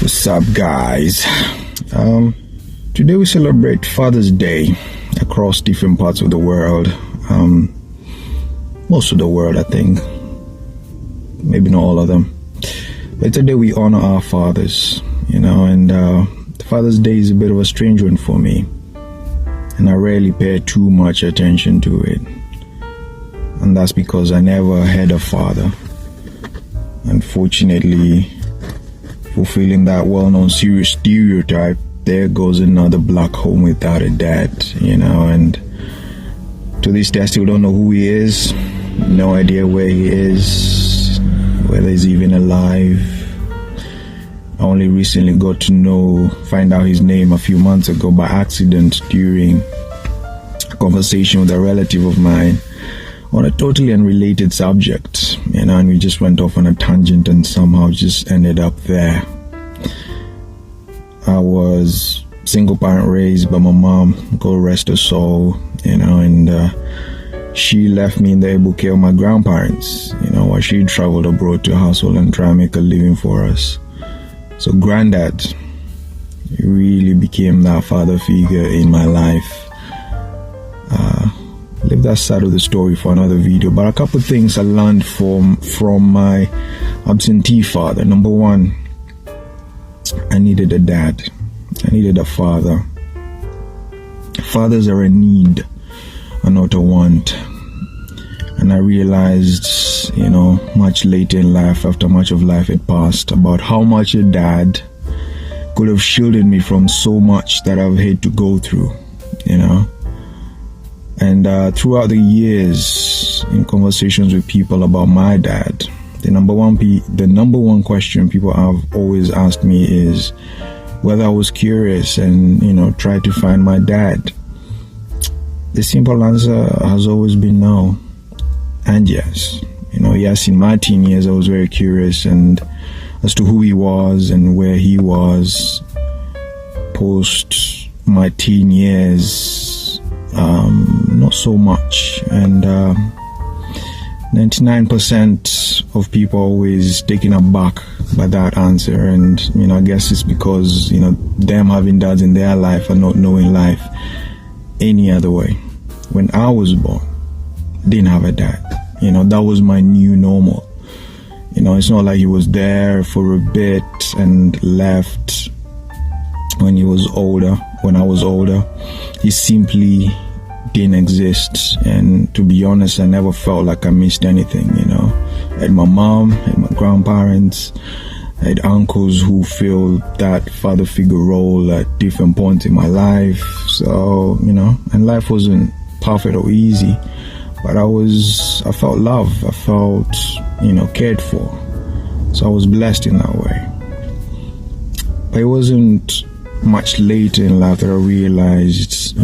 What's up, guys? Today we celebrate Father's Day across different parts of the world. Most of the world, I think. Maybe not all of them. But today we honor our fathers, and Father's Day is a bit of a strange one for me. And I rarely pay too much attention to it. And that's because I never had a father. Unfortunately, fulfilling that well-known serious stereotype, there goes another black home without a dad, and to this day I still don't know who he is, no idea where he is, whether he's even alive. I only recently got to find out his name a few months ago by accident during a conversation with a relative of mine on a totally unrelated subject, and we just went off on a tangent and somehow just ended up there. I was single parent raised by my mom, God rest her soul, and she left me in the able care of my grandparents, while she traveled abroad to hustle and try and make a living for us. So granddad really became that father figure in my life. Leave that side of the story for another video, but a couple of things I learned from my absentee father. Number one, I needed a dad. I needed a father. Fathers are a need and not a want. And I realized, much later in life, after much of life had passed, about how much a dad could have shielded me from so much that I've had to go through, And throughout the years, in conversations with people about my dad, the number one question people have always asked me is whether I was curious and, tried to find my dad. The simple answer has always been no and yes. Yes, in my teen years, I was very curious and as to who he was and where he was. Post my teen years, not so much. And 99% of people are always taken aback by that answer, and I guess it's because them having dads in their life and not knowing life any other way. When I was born, didn't have a dad. That was my new normal. It's not like he was there for a bit and left when he was older. When I was older, he simply didn't exist, and to be honest, I never felt like I missed anything. I had my mom, I had my grandparents, I had uncles who filled that father figure role at different points in my life. So and life wasn't perfect or easy, but I felt love, I felt cared for. So I was blessed in that way. But it wasn't much later in life that I realized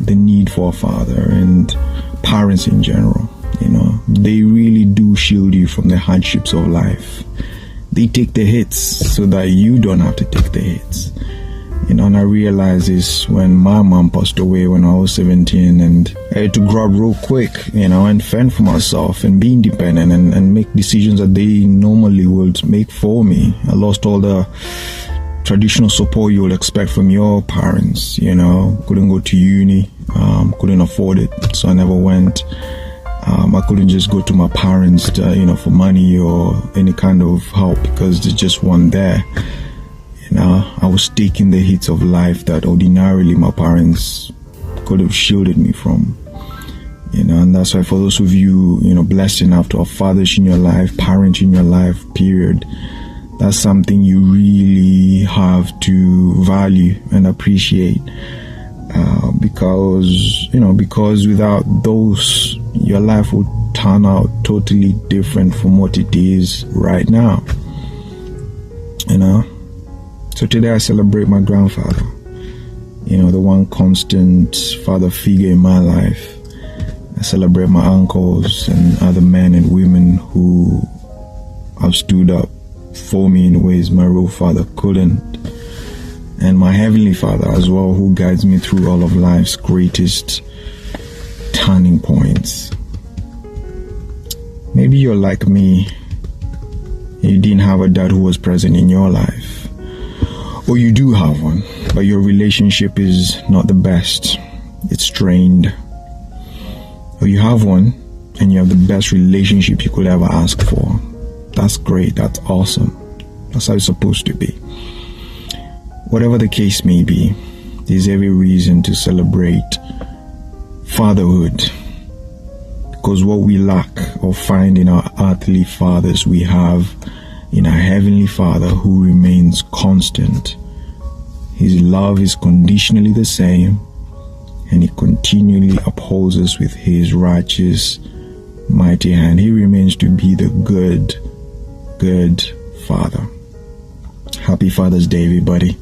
the need for a father and parents in general. They really do shield you from the hardships of life. They take the hits so that you don't have to take the hits. And I realized this when my mom passed away when I was 17, and I had to grow up real quick, and fend for myself and be independent and make decisions that they normally would make for me. I lost all the traditional support you would expect from your parents. Couldn't go to uni, couldn't afford it, so I never went. I couldn't just go to my parents for money or any kind of help because they just weren't there. I was taking the hits of life that ordinarily my parents could have shielded me from. And that's why for those of you blessed enough to have fathers in your life, parents in your life, period, that's something you really have to value and appreciate, because without those, your life would turn out totally different from what it is right now. So today I celebrate my grandfather, the one constant father figure in my life. I celebrate my uncles and other men and women who have stood up for me in ways my real father couldn't, and my heavenly father as well, who guides me through all of life's greatest turning points. Maybe you're like me, you didn't have a dad who was present in your life, Or you do have one, but your relationship is not the best. It's strained. Or you have one and you have the best relationship you could ever ask for. That's great. That's awesome. That's how it's supposed to be. Whatever the case may be, there's every reason to celebrate fatherhood. Because what we lack or find in our earthly fathers, we have in our Heavenly Father who remains constant. His love is conditionally the same, and He continually upholds us with His righteous, mighty hand. He remains to be the good Father. Happy Father's Day, everybody.